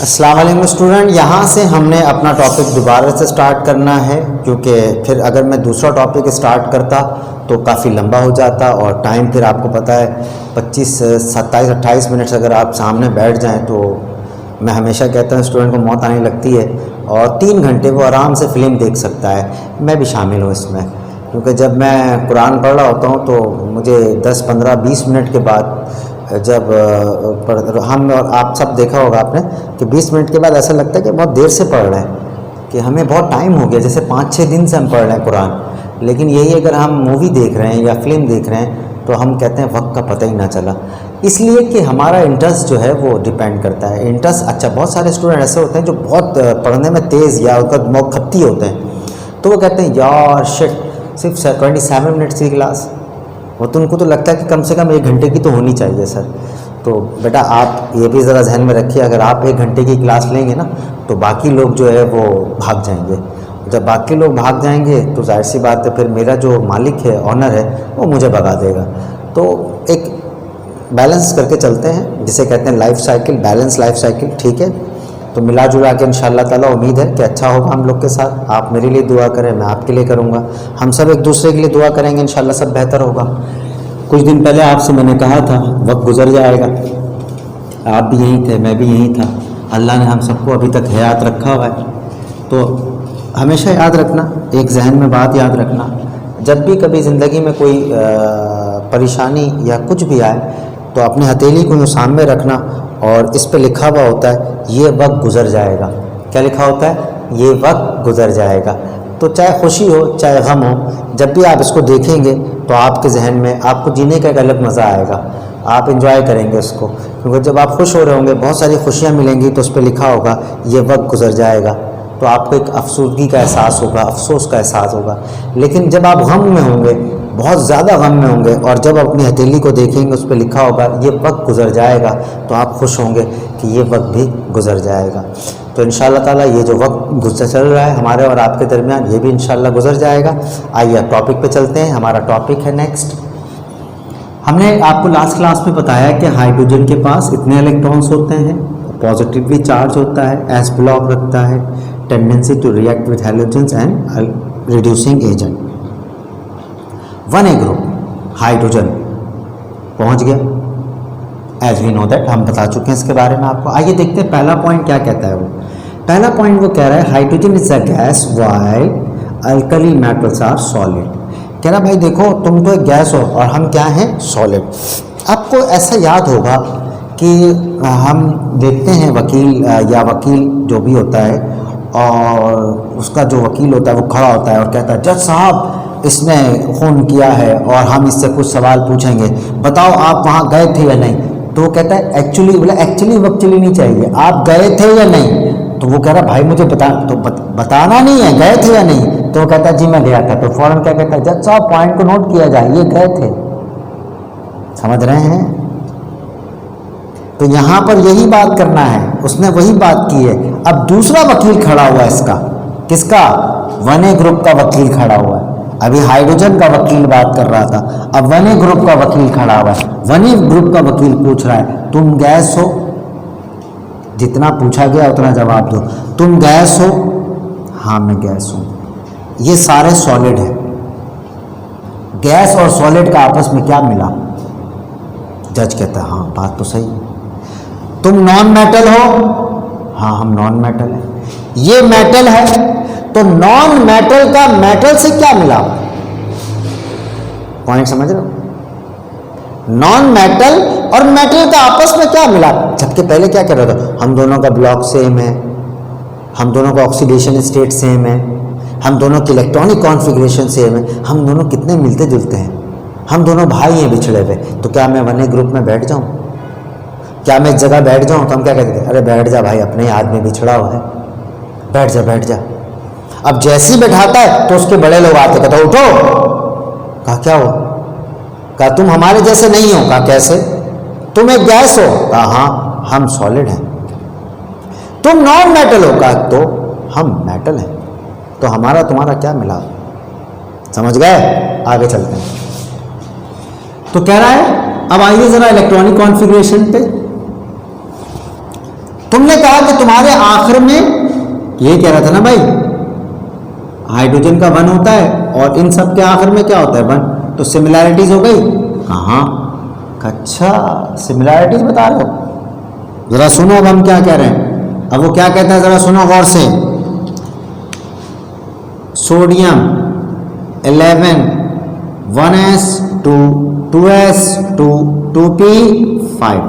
अस्सलाम वालेकुम स्टूडेंट, यहाँ से हमने अपना टॉपिक दोबारा से स्टार्ट करना है क्योंकि फिर अगर मैं दूसरा टॉपिक स्टार्ट करता तो काफ़ी लंबा हो जाता और टाइम फिर आपको पता है 25 27 28 मिनट अगर आप सामने बैठ जाएं तो मैं हमेशा कहता हूँ स्टूडेंट को मौत आने लगती है और 3 घंटे वो आराम से फ़िल्म देख सकता है। मैं भी शामिल हूँ इसमें क्योंकि जब मैं कुरान पढ़ रहा होता हूँ तो मुझे 10 15 20 मिनट के बाद जब हम और आप सब देखा होगा आपने कि 20 मिनट के बाद ऐसा लगता है कि बहुत देर से पढ़ रहे हैं, कि हमें बहुत टाइम हो गया, जैसे 5-6 दिन से हम पढ़ रहे हैं कुरान। लेकिन यही अगर हम मूवी देख रहे हैं या फिल्म देख रहे हैं तो हम कहते हैं वक्त का पता ही ना चला, इसलिए कि हमारा इंटरेस्ट जो है वो डिपेंड करता है। इंटरेस्ट अच्छा, बहुत सारे स्टूडेंट ऐसे होते हैं जो बहुत पढ़ने में तेज़ या उनका दिमाग खपती होते हैं, तो वो कहते हैं यार शिट सिर्फ 27 मिनट्स की क्लास, वो तो उनको तो लगता है कि कम से कम 1 घंटे की तो होनी चाहिए सर। तो बेटा आप ये भी ज़रा जहन में रखिए, अगर आप 1 घंटे की क्लास लेंगे ना तो बाकी लोग जो है वो भाग जाएंगे। जब बाकी लोग भाग जाएंगे तो जाहिर सी बात है फिर मेरा जो मालिक है, ऑनर है, वो मुझे भगा देगा। तो एक बैलेंस करके चलते हैं जिसे कहते हैं life cycle, balance life cycle, ठीक है। तो मिला जुला के इंशाअल्लाह ताला उम्मीद है कि अच्छा होगा हम लोग के साथ। आप मेरे लिए दुआ करें, मैं आपके लिए करूँगा, हम सब एक दूसरे के लिए दुआ करेंगे, इंशाअल्लाह सब बेहतर होगा। कुछ दिन पहले आपसे मैंने कहा था वक्त गुजर जाएगा, आप भी यहीं थे, मैं भी यहीं था, अल्लाह ने हम सबको अभी तक हयात रखा हुआ है। तो हमेशा याद रखना, एक जहन में बात याद रखना, जब भी कभी ज़िंदगी में कोई परेशानी या कुछ भी आए तो अपनी हथेली को यूँ सामने रखना और इस पे लिखा हुआ होता है ये वक्त गुज़र जाएगा। क्या लिखा होता है? ये वक्त गुज़र जाएगा। तो चाहे खुशी हो चाहे गम हो, जब भी आप इसको देखेंगे तो आपके जहन में आपको जीने का एक अलग मज़ा आएगा, आप इंजॉय करेंगे उसको, क्योंकि जब आप खुश हो रहे होंगे, बहुत सारी खुशियाँ मिलेंगी तो उस पर लिखा होगा ये वक्त गुज़र जाएगा, तो आपको एक अफसोसगी का एहसास होगा, अफसोस का एहसास होगा। लेकिन जब आप गम में होंगे, बहुत ज़्यादा गम में होंगे, और जब अपनी हथेली को देखेंगे उस पर लिखा होगा ये वक्त गुज़र जाएगा, तो आप खुश होंगे कि ये वक्त भी गुज़र जाएगा। तो इंशाअल्लाह ताला ये जो वक्त गुज़र चल रहा है हमारे और आपके दरमियान, ये भी इंशाअल्लाह गुज़र जाएगा। आइए टॉपिक पे चलते हैं। हमारा टॉपिक है नेक्स्ट, हमने आपको लास्ट क्लास में बताया कि हाइड्रोजन के पास इतने इलेक्ट्रॉन्स होते हैं, पॉजिटिवली चार्ज होता है, एस ब्लॉक रखता है, tendency to react with halogens and reducing agent. 1A group hydrogen पहुंच गया, एज वी नो दैट, हम बता चुके हैं इसके बारे में आपको। आइए देखते हैं पहला पॉइंट क्या कहता है। वो पहला पॉइंट वो कह रहा है hydrogen is a gas while alkali metals are solid. कह रहा भाई देखो तुम तो एक गैस हो और हम क्या हैं? सॉलिड। आपको ऐसा याद होगा कि हम देखते हैं वकील या वकील जो भी होता है, और उसका जो वकील होता है वो खड़ा होता है और कहता है जज साहब इसने खून किया है और हम इससे कुछ सवाल पूछेंगे, बताओ आप वहाँ गए थे या नहीं। तो वो कहता है एक्चुअली, बोला एक्चुअली वक्चुअली नहीं चाहिए, आप गए थे या नहीं। तो वो कह रहा भाई मुझे बताना नहीं है, गए थे या नहीं। तो वो कहता है जी मैं गया था। तो फौरन क्या कहता है जज साहब पॉइंट को नोट किया जाए, ये गए थे। समझ रहे हैं? तो यहाँ पर यही बात करना है, उसने वही बात की है। अब दूसरा वकील खड़ा हुआ है इसका, किसका? 1A ग्रुप का वकील खड़ा हुआ है। अभी हाइड्रोजन का वकील बात कर रहा था, अब 1A ग्रुप का वकील खड़ा हुआ है। 1A ग्रुप का वकील पूछ रहा है तुम गैस हो? जितना पूछा गया उतना जवाब दो। तुम गैस हो? हाँ मैं गैस हूं। ये सारे सॉलिड है। गैस और सॉलिड का आपस में क्या मिला? जज कहता है हाँ बात तो सही है। तुम नॉन मेटल हो? हाँ हम नॉन मेटल है। ये मेटल है, तो नॉन मेटल का मेटल से क्या मिला? पॉइंट समझ रहे हो? नॉन मेटल और मेटल का आपस में क्या मिला? जबकि पहले क्या कर रहा था, हम दोनों का ब्लॉक सेम है, हम दोनों का ऑक्सीडेशन स्टेट सेम है, हम दोनों की इलेक्ट्रॉनिक कॉन्फ़िगरेशन सेम है, हम दोनों कितने मिलते जुलते हैं, हम दोनों भाई हैं बिछड़े हुए। तो क्या मैं 1A ग्रुप में बैठ जाऊं? क्या मैं इस जगह बैठ जाऊं? तो हम क्या कहते थे, अरे बैठ जा भाई, अपने आदमी बिछड़ा हुआ है, बैठ जा बैठ जा। अब जैसे ही बैठाता है तो उसके बड़े लोग आते, कहते उठो। कहा क्या हो? कहा तुम हमारे जैसे नहीं हो। कहा कैसे? तुम एक गैस हो। कहा हाँ हम सॉलिड हैं। तुम नॉन मेटल हो। कहा तो हम मेटल हैं। तो हमारा तुम्हारा क्या मिला? समझ गए? आगे चलते हैं। तो कह रहा है अब आइए जरा इलेक्ट्रॉनिक कॉन्फ़िगरेशन पे। तुमने कहा कि तुम्हारे आखिर में, ये कह रहा था ना भाई, हाइड्रोजन का 1 होता है और इन सब के आखिर में क्या होता है 1, तो सिमिलैरिटीज हो गई। कहाँ? अच्छा, सिमिलैरिटीज बता रहे हो, जरा सुनो अब हम क्या कह रहे हैं। अब वो क्या कहता है जरा सुनो गौर से। Sodium 11 1s2 2s2 2p5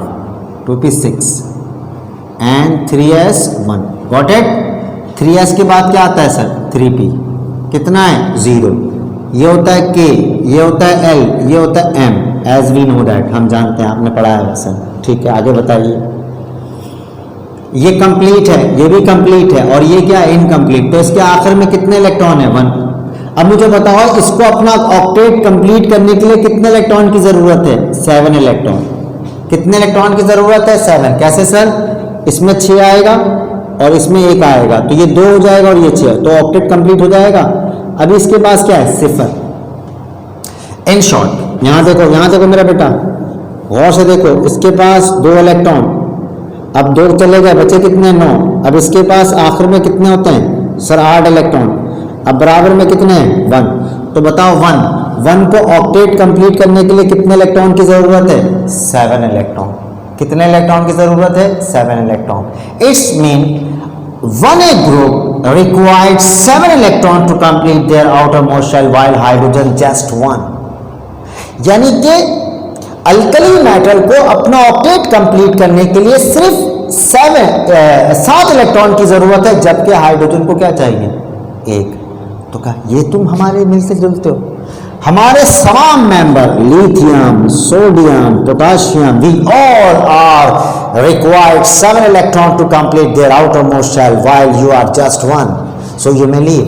2p6 and 3s1, got it. 3s के बाद क्या आता है सर? 3p, कितना है? 0। ये होता है k, ये होता है l, ये होता है m, as we know that, हम जानते हैं, आपने पढ़ा है वैसे। ठीक है, आगे बताइए। ये कंप्लीट है, ये भी कंप्लीट है, और ये क्या है? इनकम्प्लीट। तो इसके आखिर में कितने इलेक्ट्रॉन है? 1। अब मुझे बताओ इसको अपना ऑक्टेट कंप्लीट करने के लिए कितने इलेक्ट्रॉन की जरूरत है? 7 इलेक्ट्रॉन। कितने इलेक्ट्रॉन की जरूरत है? 7। कैसे सर? इसमें 6 आएगा और इसमें 1 आएगा, तो ये 2 हो जाएगा और ये 6, तो ऑक्टेट कंप्लीट हो जाएगा। अभी इसके पास क्या है? 0। इन शॉर्ट, यहां देखो मेरा बेटा, गौर से देखो, इसके पास 2 इलेक्ट्रॉन, अब 2 चले गए, बचे कितने? 9। अब इसके पास आखिर में कितने होते हैं सर? 8 इलेक्ट्रॉन। अब बराबर में कितने हैं? 1। तो बताओ 1 को ऑक्टेट कंप्लीट करने के लिए कितने इलेक्ट्रॉन की जरूरत है? 7 इलेक्ट्रॉन। कितने इलेक्ट्रॉन की जरूरत है? 7 electron. It's mean 1a group required 7 electrons to complete their outermost shell while hydrogen just 1। यानी कि अल्कली मेटल को अपना ऑक्टेट कंप्लीट करने के लिए सिर्फ 7 इलेक्ट्रॉन की जरूरत है, जबकि हाइड्रोजन को क्या चाहिए? 1। तो कहा ये तुम हमारे मिलते जुलते हो। हमारे तमाम member lithium, sodium, potassium, we all are required 7 electron to complete their outermost shell while you are just 1, so you may leave.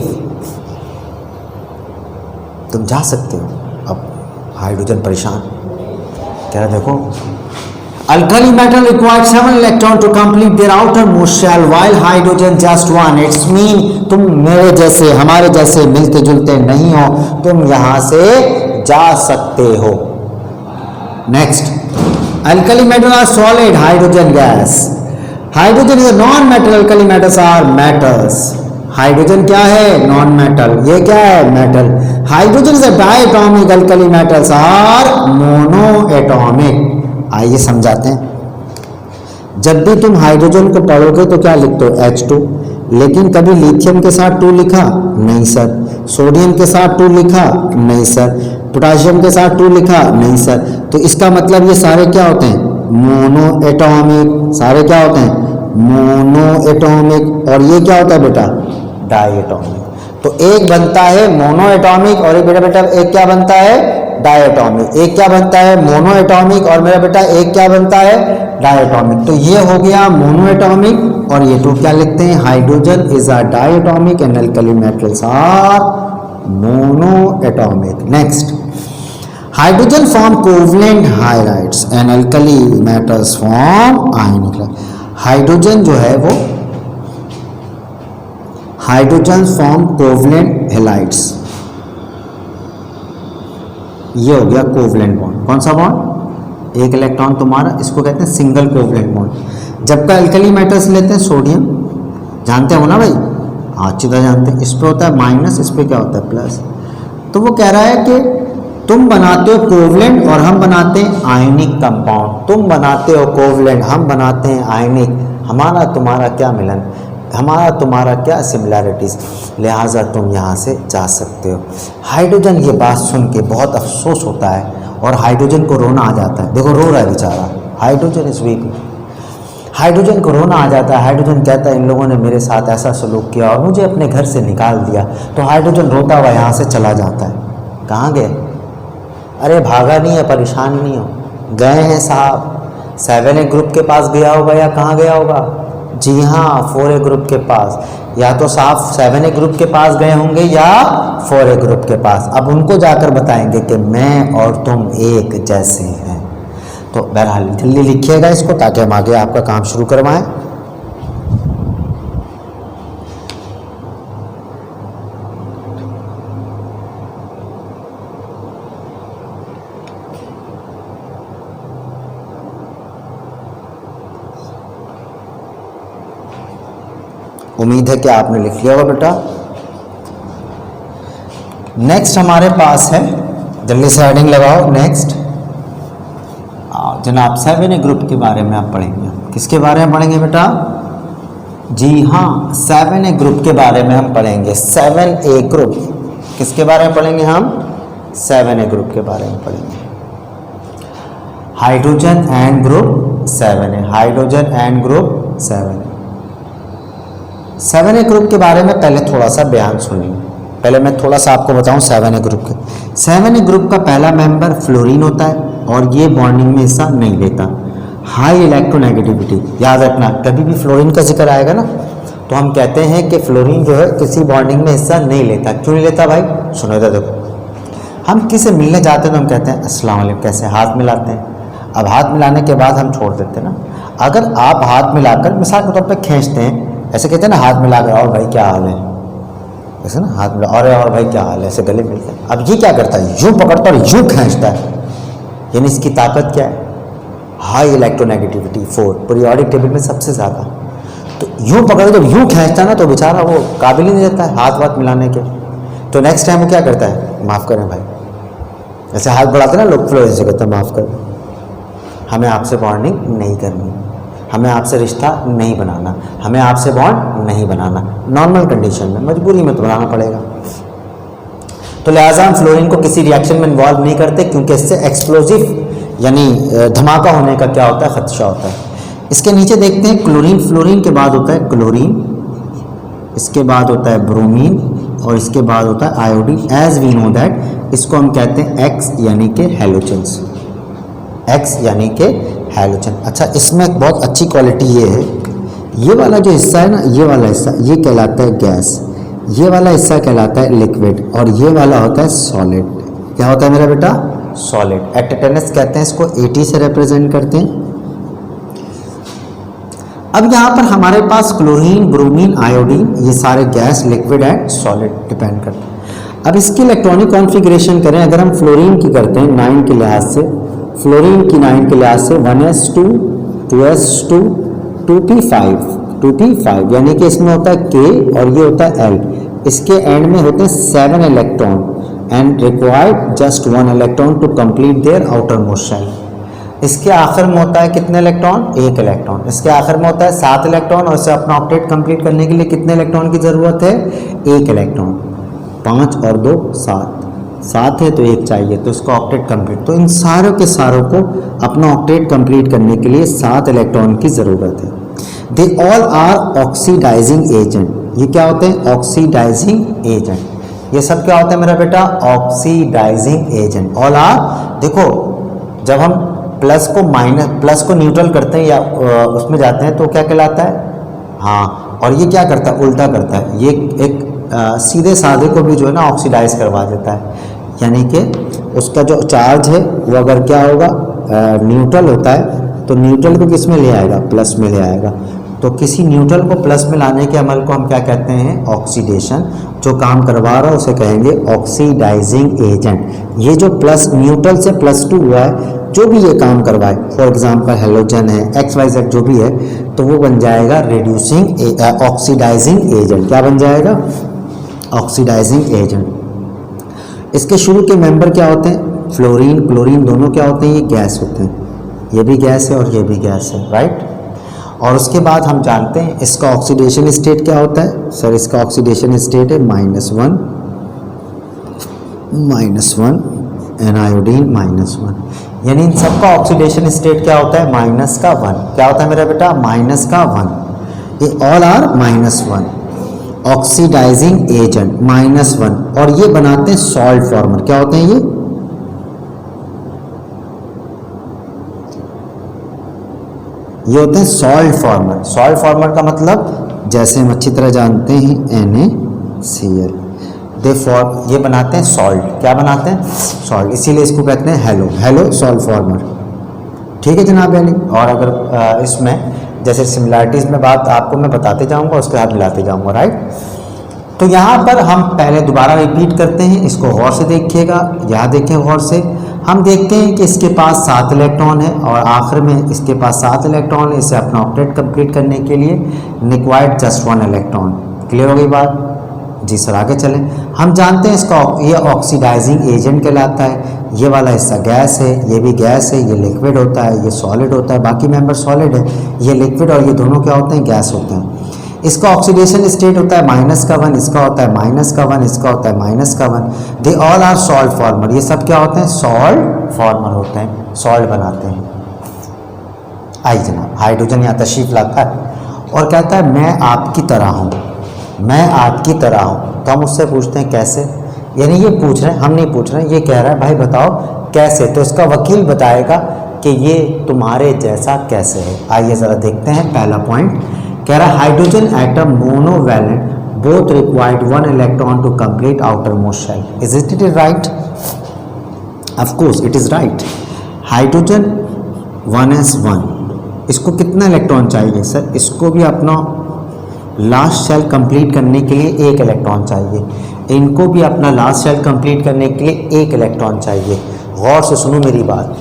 तुम जा सकते हो। अब हाइड्रोजन परेशान कह रहा, देखो alkali metal required 7 electron to complete their outermost shell while hydrogen just 1। It's mean तुम मेरे जैसे, हमारे जैसे मिलते जुलते नहीं हो, तुम यहां से जा सकते हो। Next, alkali metal are solid, hydrogen gas। hydrogen is a non metal, alkali metals are metals। Hydrogen क्या है? Non metal. ये क्या है? Metal. Hydrogen is a diatomic, alkali metals are mono atomic. आइए समझाते हैं। जब भी तुम हाइड्रोजन को पढ़ोगे तो क्या लिखते हो? H2। लेकिन कभी लिथियम के साथ 2 लिखा? नहीं सर। सोडियम के साथ 2 लिखा? नहीं सर। पोटाशियम के साथ 2 लिखा? नहीं सर। तो इसका मतलब ये सारे क्या होते हैं? Mono atomic. सारे क्या होते हैं? Mono atomic. और ये क्या होता है बेटा? डायटॉमिक। तो एक बनता है मोनो एटॉमिक और एक बेटा एक क्या बनता है? डायटॉमिक। एक क्या बनता है? मोनो एटॉमिक, और मेरा बेटा एक क्या बनता है? डायटॉमिक। तो ये हो गया मोनो एटॉमिक, और ये 2 क्या लिखते हैं? Hydrogen is a diatomic and alkali metals are mono atomic. Next, hydrogen form covalent hydrides and alkali metals form ionic. Hydrogen जो है वो हाइड्रोजन फॉर्म कोवलेंट हैलाइड्स। ये हो गया कोवलेंट बॉन्ड। कौन सा बॉन्ड? एक इलेक्ट्रॉन तुम्हारा, इसको कहते हैं सिंगल कोवलेंट बॉन्ड। जबकि अल्कली मेटल्स लेते हैं सोडियम, जानते हो ना भाई? हाँ, अच्छी तरह जानते हैं। इस पे होता है माइनस, इस पे क्या होता है? प्लस। तो वो कह रहा है कि तुम बनाते हो कोवलेंट और हम बनाते हैं आयनिक कंपाउंड। तुम बनाते हो कोवलेंट, हम बनाते हैं आयनिक। हमारा तुम्हारा क्या मिलन, हमारा तुम्हारा क्या सिमिलैरिटीज, लिहाजा तुम यहाँ से जा सकते हो। हाइड्रोजन ये बात सुन के बहुत अफसोस होता है और हाइड्रोजन को रोना आ जाता है। देखो रो रहा है बेचारा, हाइड्रोजन इज वीक। हाइड्रोजन को रोना आ जाता है। हाइड्रोजन कहता है इन लोगों ने मेरे साथ ऐसा सलूक किया और मुझे अपने घर से निकाल दिया। तो हाइड्रोजन रोता हुआ यहाँ से चला जाता है। कहाँ गए? अरे भागा नहीं है, परेशान नहीं हो, गए हैं साहब 7A ग्रुप के पास गया होगा या कहाँ गया होगा? जी हाँ, 4A ग्रुप के पास। या तो साहब 7A ग्रुप के पास गए होंगे या 4A ग्रुप के पास। अब उनको जाकर बताएंगे कि मैं और तुम एक जैसे हैं। तो बहरहाल जल्दी लिखिएगा इसको ताकि हम आगे आपका काम शुरू करवाएं। उम्मीद है कि आपने लिख लिया होगा बेटा। नेक्स्ट हमारे पास है, जल्दी से हेडिंग लगाओ, नेक्स्ट जनाब 7A ग्रुप के बारे में आप पढ़ेंगे। किसके बारे में पढ़ेंगे बेटा? जी हाँ, 7A ग्रुप के बारे में हम पढ़ेंगे। 7A ग्रुप किसके बारे में पढ़ेंगे हम? 7A ग्रुप के बारे में पढ़ेंगे। Hydrogen and group 7A, hydrogen and group 7A। 7A group के बारे में पहले थोड़ा सा बयान सुनिए। पहले मैं थोड़ा सा आपको बताऊं 7A ग्रुप के। 7A ग्रुप का पहला मेंबर फ्लोरीन होता है और ये बॉन्डिंग में हिस्सा नहीं लेता। हाई इलेक्ट्रोनेगेटिविटी, याद रखना, कभी भी फ्लोरीन का जिक्र आएगा ना तो हम कहते हैं कि फ्लोरीन जो है किसी बॉन्डिंग में हिस्सा नहीं लेता। क्यों नहीं लेता भाई? सुनो इधर देखो, हम किसी मिलने जाते हैं तो हम कहते हैं अस्सलाम वालेकुम, कैसे, हाथ मिलाते हैं। अब हाथ मिलाने के बाद हम छोड़ देते हैं ना। अगर आप हाथ मिलाकर मिसाल के तौर पर खींचते हैं, ऐसे कहते हैं ना हाथ मिलाकर, और भाई क्या हाल है, ऐसे ना हाथ मिला, और भाई क्या हाल है, ऐसे गले मिलते हैं। अब ये क्या करता है? यूँ पकड़ता और यूँ खींचता है, यानी इसकी ताकत क्या है? हाई इलेक्ट्रोनेगेटिविटी 4, पीरियोडिक टेबल में सबसे ज़्यादा। तो यूँ पकड़ जब यूँ खींचता है ना तो बेचारा वो काबिल ही नहीं रहता है हाथ वाथ मिलाने के। तो नेक्स्ट टाइम वो क्या करता है? माफ़ करें भाई, ऐसे हाथ बढ़ाते ना लोग, फ्लोरीन से कहते हैं माफ़ करें, हमें आपसे बॉन्डिंग नहीं करनी, हमें आपसे रिश्ता नहीं बनाना, हमें आपसे बॉन्ड नहीं बनाना। नॉर्मल कंडीशन में, मजबूरी में तो बनाना पड़ेगा। तो लिहाजा हम फ्लोरीन को किसी रिएक्शन में इन्वॉल्व नहीं करते, क्योंकि इससे एक्सप्लोजिव यानी धमाका होने का क्या होता है? खदशा होता है। इसके नीचे देखते हैं क्लोरीन। फ्लोरीन के बाद होता है क्लोरीन, इसके बाद होता है ब्रोमीन और इसके बाद होता है iodine. As we know that इसको हम कहते हैं एक्स यानी कि हैलोजन्स, एक्स यानी कि हैलोजन। अच्छा, इसमें एक बहुत अच्छी क्वालिटी ये है, ये वाला जो हिस्सा है ना, ये वाला हिस्सा ये कहलाता है गैस, ये वाला हिस्सा कहलाता है लिक्विड और ये वाला होता है सॉलिड। क्या होता है मेरा बेटा? सॉलिड। एटेटेनस कहते हैं इसको, 80 से रिप्रेजेंट करते हैं। अब यहाँ पर हमारे पास क्लोरीन, ब्रोमीन, आयोडीन, ये सारे gas, liquid and solid depend करते हैं। अब इसकी इलेक्ट्रॉनिक कॉन्फ़िगरेशन करें, अगर हम फ्लोरीन की करते हैं 9 के लिहाज से, फ्लोरीन की 9 के लिहाज से 1s2, 2s2, 2p5, यानी कि इसमें होता है K और ये होता है L। इसके एंड में होते हैं 7 electron and required just 1 electron to complete their outermost shell. इसके आखिर में होता है कितने इलेक्ट्रॉन? 1 इलेक्ट्रॉन। इसके आखिर में होता है 7 इलेक्ट्रॉन और इसे अपना ऑक्टेट कंप्लीट करने के लिए कितने इलेक्ट्रॉन की ज़रूरत है? 1 इलेक्ट्रॉन। 5 और 2 7 है तो 1 चाहिए, तो इसका ऑक्टेट कंप्लीट। तो इन सारों के सारों को अपना ऑक्टेट कंप्लीट करने के लिए 7 इलेक्ट्रॉन की ज़रूरत है। They all are oxidising agent. ये क्या होते हैं? Oxidising agent. ये सब क्या होता है मेरा बेटा? Oxidising agent. ऑल आर, देखो जब हम प्लस को न्यूट्रल करते हैं या उसमें जाते हैं तो क्या कहलाता है? हाँ, और ये क्या करता है? उल्टा करता है। ये एक सीधे साधे को भी जो है ना ऑक्सीडाइज करवा देता है, यानी कि उसका जो चार्ज है वो अगर क्या होगा? न्यूट्रल होता है तो न्यूट्रल को किस में ले आएगा? प्लस में ले आएगा। तो किसी न्यूट्रल को प्लस में लाने के अमल को हम क्या कहते हैं? ऑक्सीडेशन। जो काम करवा रहा है उसे कहेंगे ऑक्सीडाइजिंग एजेंट। ये जो प्लस न्यूट्रल से +2 हुआ है, जो भी ये काम करवाए, फॉर एग्जांपल हेलोजन है, XYZ जो भी है, तो वो बन जाएगा रिड्यूसिंग ऑक्सीडाइजिंग एजेंट। क्या बन जाएगा? Oxidising agent. इसके शुरू के मेंबर क्या होते हैं? फ्लोरीन, क्लोरीन दोनों क्या होते हैं? ये गैस होते हैं। ये भी गैस है और ये भी गैस है, राइट। और उसके बाद हम जानते हैं इसका ऑक्सीडेशन स्टेट क्या होता है? सर इसका ऑक्सीडेशन स्टेट है -1 एंड आयोडीन -1, यानी इन सबका ऑक्सीडेशन स्टेट क्या होता है? -1। क्या होता है मेरा बेटा? -1। ये ऑल आर -1 ऑक्सीडाइजिंग एजेंट -1, और ये बनाते हैं सॉल्ट फॉर्मर। क्या होते हैं ये? होते हैं सॉल्ट फॉर्मर। सॉल्ट फॉर्मर का मतलब जैसे हम अच्छी तरह जानते हैं NaCl, ये बनाते हैं सॉल्ट। क्या बनाते हैं? सॉल्ट। इसीलिए इसको कहते हैं हेलो सॉल्ट फॉर्मर। ठीक है जनाब। यानी और अगर इसमें जैसे सिमिलैरिटीज़ में बात आपको मैं बताते जाऊंगा, उसके साथ मिलाते जाऊंगा, राइट। तो यहाँ पर हम पहले दोबारा रिपीट करते हैं, इसको गौर से देखिएगा, यहाँ देखें गौर से। हम देखते हैं कि इसके पास 7 इलेक्ट्रॉन है और आखिर में इसके पास 7 इलेक्ट्रॉन है। इसे अपना ऑक्टेट कंप्लीट करने के लिए रिक्वायर्ड जस्ट 1 इलेक्ट्रॉन। क्लियर हो गई बात? जी सर, आगे चलें। हम जानते हैं इसका ये ऑक्सीडाइजिंग एजेंट कहलाता है। ये वाला हिस्सा गैस है, ये भी गैस है, ये लिक्विड होता है, ये सॉलिड होता है, बाकी मेंबर सॉलिड है, ये लिक्विड और ये दोनों क्या होते हैं? गैस होते हैं। इसका ऑक्सीडेशन स्टेट होता है -1, इसका होता है -1, इसका होता है -1। They all are salt former. ये सब क्या होते हैं? सॉल्ट फॉर्मर होते हैं, सॉल्ट बनाते हैं। आइए जनाब, हाइड्रोजन यहाँ तशरीफ लाता है और कहता है मैं आपकी तरह हूँ, मैं आपकी तरह हूँ। तो हम उससे पूछते हैं कैसे? यानी ये पूछ रहे हैं, हम नहीं पूछ रहे हैं, ये कह रहा है भाई बताओ कैसे। तो इसका वकील बताएगा कि ये तुम्हारे जैसा कैसे है। आइए ज़रा देखते हैं। पहला पॉइंट कह रहा है hydrogen atom monovalent both required 1 electron to complete outermost shell. Is it right? Of course it is right. Hydrogen 1s1, इसको कितना इलेक्ट्रॉन चाहिए सर? इसको भी अपना लास्ट शेल कंप्लीट करने के लिए 1 इलेक्ट्रॉन चाहिए। इनको भी अपना लास्ट शेल कंप्लीट करने के लिए 1 इलेक्ट्रॉन चाहिए। गौर से सुनो मेरी बात,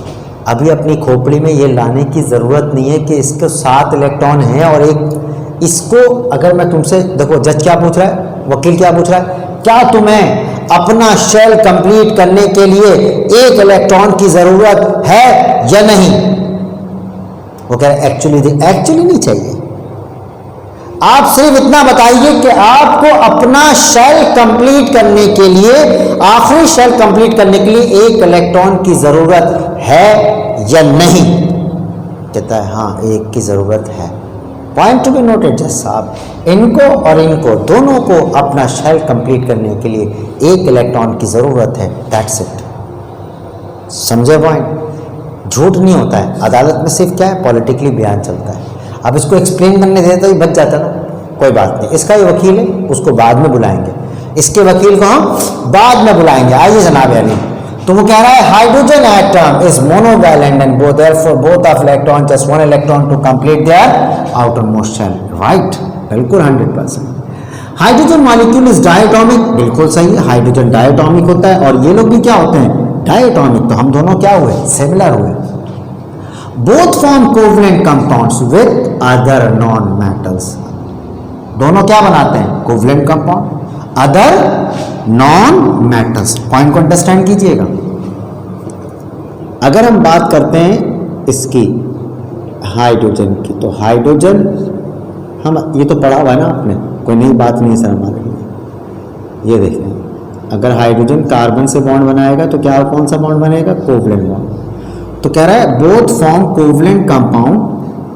अभी अपनी खोपड़ी में ये लाने की ज़रूरत नहीं है कि इसके 7 इलेक्ट्रॉन हैं और एक इसको। अगर मैं तुमसे देखो, जज क्या पूछ रहा है, वकील क्या पूछ रहा है, क्या तुम्हें अपना शेल कंप्लीट करने के लिए 1 इलेक्ट्रॉन की ज़रूरत है या नहीं? वो कह रहे एक्चुअली नहीं चाहिए। आप सिर्फ इतना बताइए कि आपको अपना शेल कंप्लीट करने के लिए, आखिरी शेल कंप्लीट करने के लिए 1 इलेक्ट्रॉन की ज़रूरत है या नहीं? कहता है हाँ, 1 की ज़रूरत है। पॉइंट टू बी नोटेड जज साहब, इनको और इनको दोनों को अपना शेल कंप्लीट करने के लिए 1 इलेक्ट्रॉन की ज़रूरत है। That's it. समझे पॉइंट? झूठ नहीं होता है अदालत में, सिर्फ क्या है, पॉलिटिकली बयान चलता है। अब इसको एक्सप्लेन करने देता ही बच जाता ना, कोई बात नहीं। इसका ही वकील है, उसको बाद में बुलाएंगे, इसके वकील को हम बाद में बुलाएंगे। आइए जनाब अली, तो वो कह रहा है hydrogen atom is monovalent and therefore both of electron just 1 electron to complete their outermost shell. Right, बिल्कुल 100%। हाइड्रोजन मॉलिक्यूल इज डायटोमिक, बिल्कुल सही है, हाइड्रोजन डायटोमिक होता है और ये लोग भी क्या होते हैं? डायटोमिक। तो हम दोनों क्या हुए? सिमिलर हुए। Both form covalent compounds with other non metals. दोनों क्या बनाते हैं? Covalent compound, other non metals. Point को अंडरस्टैंड कीजिएगा। अगर हम बात करते हैं इसकी हाइड्रोजन की, तो हाइड्रोजन हम ये तो पढ़ा हुआ है ना आपने, कोई नई बात नहीं है सर हमारे लिए। ये देखें, अगर हाइड्रोजन कार्बन से बॉन्ड बनाएगा तो क्या, कौन सा बॉन्ड बनेगा? Covalent bond. तो कह रहा है both form covalent compound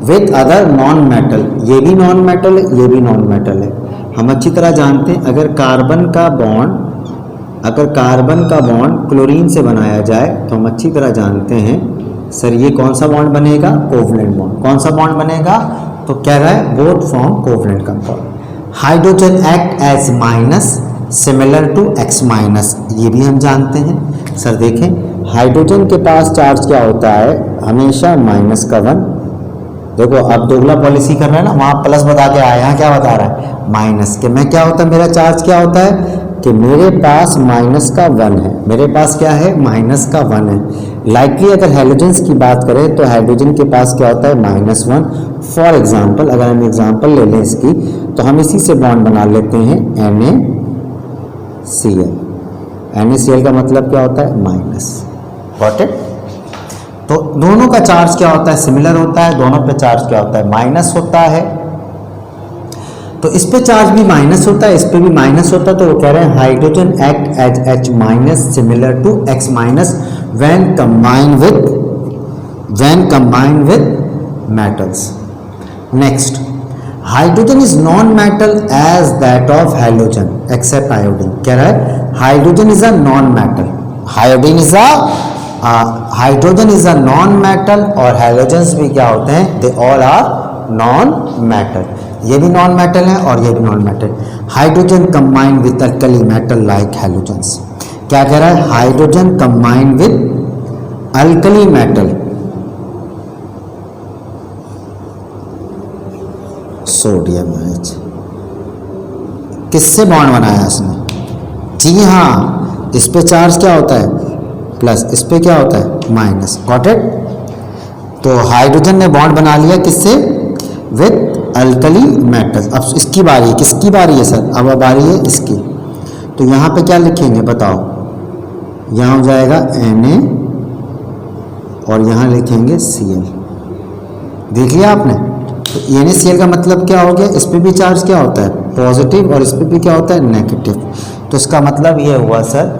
with other non metal. ये भी नॉन मेटल है, ये भी नॉन मेटल है। हम अच्छी तरह जानते हैं अगर कार्बन का बॉन्ड क्लोरीन से बनाया जाए तो हम अच्छी तरह जानते हैं सर ये कौन सा बॉन्ड बनेगा? Covalent bond. कौन सा बॉन्ड बनेगा? तो कह रहा है both form covalent compound. Hydrogen act as minus similar to X minus, ये भी हम जानते हैं। सर देखें, हाइड्रोजन के पास चार्ज क्या होता है? हमेशा -1। देखो अब दोगला पॉलिसी कर रहा है ना, वहाँ प्लस बता के आया, यहाँ क्या बता रहा है? माइनस। के मैं क्या होता है, मेरा चार्ज क्या होता है कि मेरे पास -1 है, मेरे पास क्या है? -1 है। लाइकली अगर हैलोजेंस की बात करें तो हाइड्रोजन के पास क्या होता है? -1। फॉर एग्जाम्पल, अगर हम एग्जाम्पल ले लें इसकी, तो हम इसी से बॉन्ड बना लेते हैं NaCl। NaCl का मतलब क्या होता है? माइनस। Got it? तो दोनों का चार्ज क्या होता है? सिमिलर होता है। दोनों पे चार्ज क्या होता है? माइनस होता है। तो इस पे चार्ज भी माइनस होता है, इस पे भी माइनस होता है। तो वो कह रहे हैं hydrogen act as H minus similar to X minus when combined with metals. Next, hydrogen is non metal as that of halogen except iodine. कह रहा है hydrogen is a non metal, hydrogen is a non metal और halogens भी क्या होते हैं? They all are non metal. ये भी नॉन मेटल है और ये भी non metal. Hydrogen combined with alkali metal like halogens. क्या कह रहा है? Hydrogen combined with alkali metal sodium H। किससे बॉन्ड बनाया इसने? जी हाँ, इस पे चार्ज क्या होता है? प्लस, इस पे क्या होता है माइनस। Got it. तो हाइड्रोजन ने बॉन्ड बना लिया किससे, विथ अल्कली मेटल्स। अब इसकी बारी है, किसकी बारी है सर, अब बारी है इसकी। तो यहाँ पे क्या लिखेंगे बताओ, यहाँ हो जाएगा Na और यहाँ लिखेंगे Cl। देख लिया आपने। तो NaCl का मतलब क्या हो गया, इस पे भी चार्ज क्या होता है पॉजिटिव और इस पे भी क्या होता है नेगेटिव। तो इसका मतलब ये हुआ सर,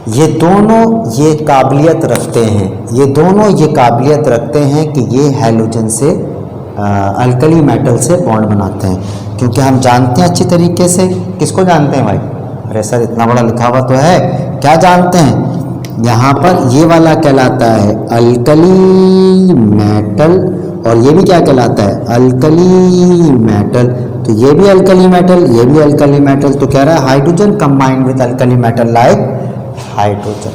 ये दोनों ये काबिलियत रखते हैं, ये दोनों ये काबिलियत रखते हैं कि ये हैलोजन से अल्कली मेटल से बॉन्ड बनाते हैं। क्योंकि हम जानते हैं अच्छी तरीके से, किसको जानते हैं भाई, अरे सर इतना बड़ा लिखा हुआ तो है, क्या जानते हैं, यहाँ पर ये वाला कहलाता है अल्कली मेटल और ये भी क्या कहलाता है अल्कली मेटल। तो ये भी अल्कली मेटल, ये भी अल्कली मेटल। तो कह रहा है hydrogen combined with alkali metal like hydrogen.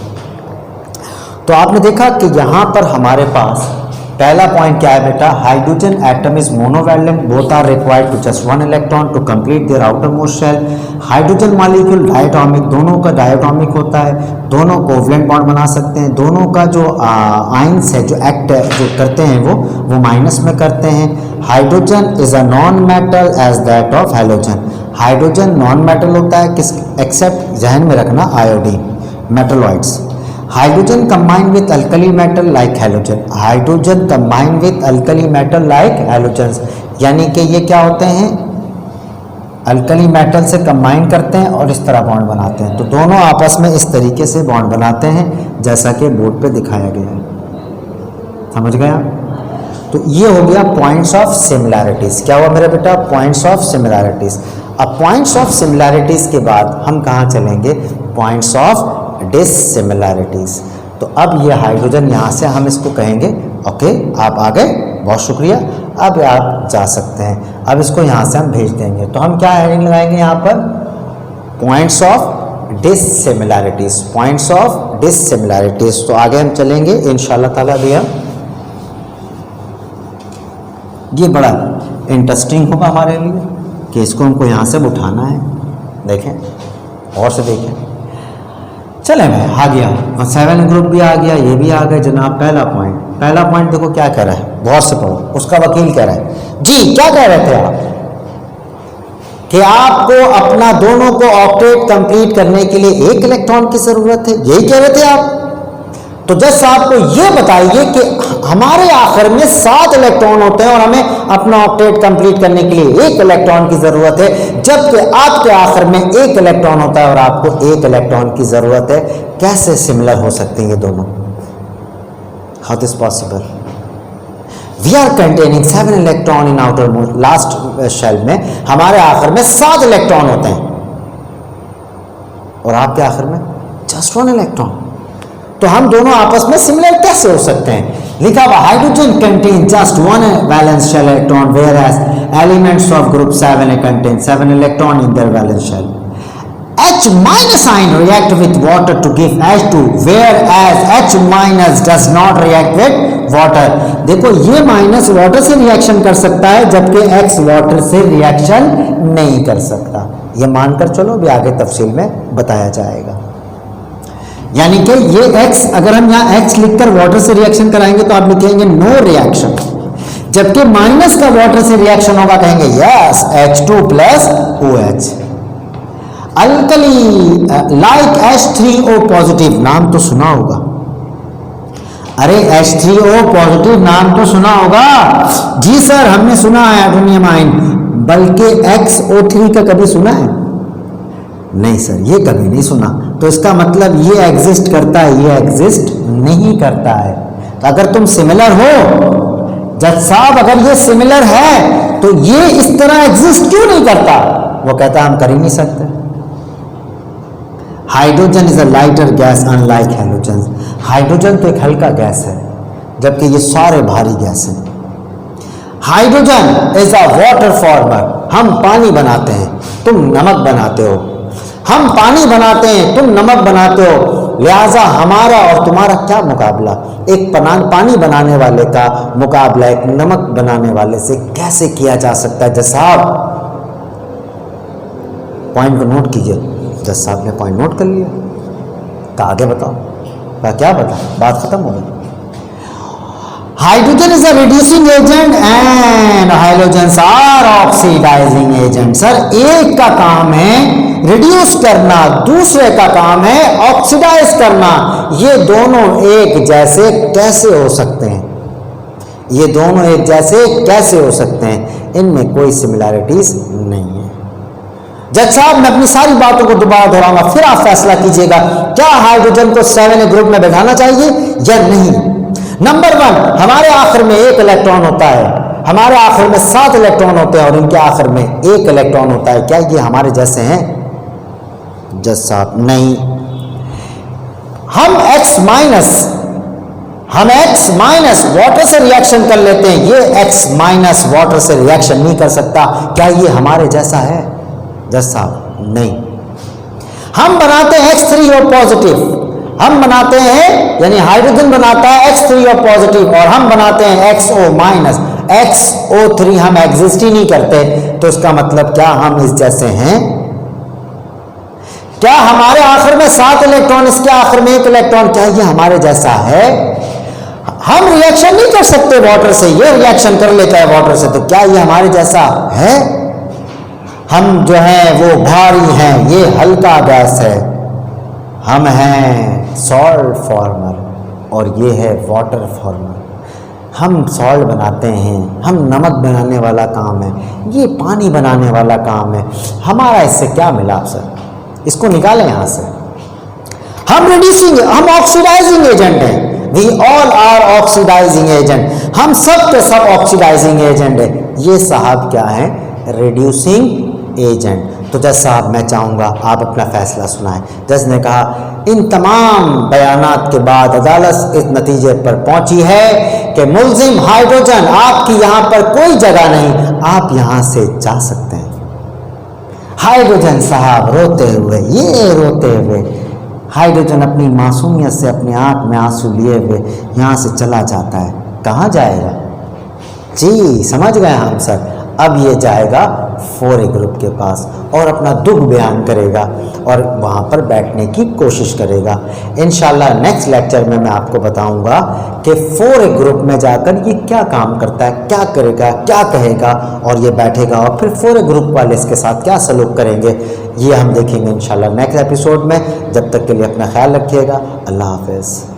तो आपने देखा कि यहाँ पर हमारे पास पहला पॉइंट क्या है बेटा, hydrogen atom is monovalent, both are required to just one electron to complete their outermost shell. Hydrogen molecule diatomic, दोनों का डायटोमिक होता है, दोनों कोवलेंट बॉन्ड बना सकते हैं, दोनों का जो आयंस है जो एक्ट जो करते हैं वो माइनस में करते हैं। Hydrogen is a non metal as that of halogen. Hydrogen non metal होता है किस, एक्सेप्ट जहन में रखना iodine, metalloids. Hydrogen combined with alkali metal like halogen, hydrogen combined with alkali metal like halogen, यानी कि ये क्या होते हैं अल्कली मेटल से कंबाइन करते हैं और इस तरह बॉन्ड बनाते हैं। तो दोनों आपस में इस तरीके से बॉन्ड बनाते हैं जैसा कि बोर्ड पे दिखाया गया है, समझ गया। तो ये हो गया पॉइंट्स ऑफ सिमिलैरिटीज। क्या हुआ मेरा बेटा, पॉइंट्स ऑफ सिमिलैरिटीज। अब पॉइंट्स ऑफ सिमिलैरिटीज के बाद हम कहाँ चलेंगे, पॉइंट्स ऑफ डिसिमिलैरिटीज। तो अब ये हाइड्रोजन यहाँ से हम इसको कहेंगे ओके आप आ गए, बहुत शुक्रिया, अब आप जा सकते हैं। अब इसको यहाँ से हम भेज देंगे। तो हम क्या हेडिंग लगाएंगे यहाँ पर, points of dissimilarities, points of dissimilarities. तो आगे हम चलेंगे इंशाल्लाह ताला भैया, ये बड़ा इंटरेस्टिंग होगा हमारे लिए कि इसको हमको यहाँ से उठाना है। देखें और से देखें, चले भाई आ गया, 7 ग्रुप भी आ गया, ये भी आ गया जनाब। पहला पॉइंट देखो क्या कह रहा है, बहुत से पढ़ो, उसका वकील कह रहा है जी, क्या कह रहे थे आप कि आपको अपना दोनों को ऑक्टेट कंप्लीट करने के लिए 1 इलेक्ट्रॉन की जरूरत है, यही कह रहे थे आप। तो जज साहब को ये बताइए कि हमारे आखिर में 7 इलेक्ट्रॉन होते हैं और हमें अपना ऑक्टेट कंप्लीट करने के लिए 1 इलेक्ट्रॉन की जरूरत है, जबकि आपके आखिर में 1 इलेक्ट्रॉन होता है और आपको 1 इलेक्ट्रॉन की जरूरत है। कैसे सिमिलर हो सकते हैं ये दोनों, how this possible. We are containing 7 electron in outer last shell में हमारे आखिर में 7 इलेक्ट्रॉन होते हैं और आपके आखिर में जस्ट 1 इलेक्ट्रॉन। तो हम दोनों आपस में सिमिलर कैसे हो सकते हैं। लिखा हुआ hydrogen contain just 1 valence shell electron whereas elements of group 7 contain 7 electron in their valence shell. H minus ion react with water to give H2 whereas H minus does not react with water। देखो ये minus water से reaction कर सकता है जबकि X water से reaction नहीं कर सकता। ये मानकर चलो, भी आगे तफसील में बताया जाएगा। यानी कि ये X, अगर हम यहाँ X लिखकर वाटर से रिएक्शन कराएंगे तो आप लिखेंगे नो रिएक्शन, जबकि माइनस का वाटर से रिएक्शन होगा कहेंगे yes H2 plus OH। Alkali like H3O positive, नाम तो सुना होगा, अरे H3O पॉजिटिव नाम तो सुना होगा जी सर, हमने सुना है एटोमियम आयन, बल्कि XO3 का कभी सुना है नहीं सर, ये कभी नहीं सुना। तो इसका मतलब ये एग्जिस्ट करता है, ये एग्जिस्ट नहीं करता है। तो अगर तुम सिमिलर हो जज साहब, अगर ये सिमिलर है तो ये इस तरह एग्जिस्ट क्यों नहीं करता, वो कहता हम कर ही नहीं सकते। Hydrogen is a lighter gas unlike halogen. Hydrogen तो एक हल्का गैस है जबकि ये सारे भारी गैस हैं। Hydrogen is a water farmer, हम पानी बनाते हैं, तुम नमक बनाते हो, हम पानी बनाते हैं, तुम नमक बनाते हो, लिहाजा हमारा और तुम्हारा क्या मुकाबला। एक पानी बनाने वाले का मुकाबला एक नमक बनाने वाले से कैसे किया जा सकता है। जज साहब पॉइंट को नोट कीजिए, जज साहब ने पॉइंट नोट कर लिया, तो आगे बताओ। क्या पता, बात खत्म हो गई। Hydrogen is a reducing agent and hydrogens are oxidising agent. Sir एक का काम है रिड्यूस करना, दूसरे का काम है ऑक्सीडाइज करना। ये दोनों एक जैसे कैसे हो सकते हैं? ये दोनों एक जैसे कैसे हो सकते हैं? इनमें कोई सिमिलैरिटीज नहीं है। जज साहब मैं अपनी सारी बातों को दोबारा दोहराऊंगा, फिर आप फैसला कीजिएगा क्या हाइड्रोजन को 7a ग्रुप में बैठाना चाहिए या नहीं। नंबर 1, हमारे आखिर में 1 इलेक्ट्रॉन होता है, हमारे आखिर में 7 इलेक्ट्रॉन होते हैं और इनके आखिर में 1 इलेक्ट्रॉन होता है। क्या ये हमारे जैसे हैं? जज साहब नहीं। हम X माइनस वाटर से रिएक्शन कर लेते हैं, ये X माइनस वाटर से रिएक्शन नहीं कर सकता। क्या ये हमारे जैसा है? जज साहब नहीं। हम बनाते हैं X3O पॉजिटिव, हम बनाते हैं यानी हाइड्रोजन बनाता है X3O पॉजिटिव और हम बनाते हैं XO माइनस, XO3 हम एग्जिस्ट ही नहीं करते। तो इसका मतलब क्या हम इस जैसे हैं? क्या हमारे आखिर में 7 इलेक्ट्रॉन, इसके आखिर में 1 इलेक्ट्रॉन, क्या ये हमारे जैसा है? हम रिएक्शन नहीं कर सकते वाटर से, ये रिएक्शन कर लेता है वाटर से, तो क्या ये हमारे जैसा है? हम जो हैं वो भारी हैं, ये हल्का गैस है। हम हैं सॉल्ट फॉर्मर और ये है वाटर फॉर्मर। हम सॉल्ट बनाते हैं, हम नमक बनाने वाला काम है, ये पानी बनाने वाला काम है। हमारा इससे क्या मिलाप सर? इसको निकालें यहाँ से। हम रिड्यूसिंग, हम ऑक्सीडाइजिंग एजेंट हैं। We all are oxidising agent, हम सब के सब ऑक्सीडाइजिंग एजेंट है। ये साहब क्या है? Reducing agent. तो जज साहब मैं चाहूँगा आप अपना फैसला सुनाएं। जज ने कहा इन तमाम बयानात के बाद अदालत इस नतीजे पर पहुंची है कि मुल्जिम हाइड्रोजन आपकी यहाँ पर कोई जगह नहीं, आप यहाँ से जा सकते हैं। हाइड्रोजन साहब रोते हुए, ये रोते हुए, हाइड्रोजन अपनी मासूमियत से अपनी आंख में आंसू लिए हुए यहाँ से चला जाता है। कहाँ जाएगा? जी समझ गए हम सर। अब ये जाएगा 4a ग्रुप के पास और अपना दुख बयान करेगा और वहाँ पर बैठने की कोशिश करेगा। इंशाल्लाह नेक्स्ट लेक्चर में मैं आपको बताऊंगा कि 4a ग्रुप में जाकर ये क्या काम करता है, क्या करेगा, क्या कहेगा और ये बैठेगा और फिर 4a ग्रुप वाले इसके साथ क्या सलूक करेंगे, ये हम देखेंगे इंशाल्लाह नेक्स्ट एपिसोड में। जब तक के लिए अपना ख्याल रखिएगा। अल्लाह हाफ़िज़।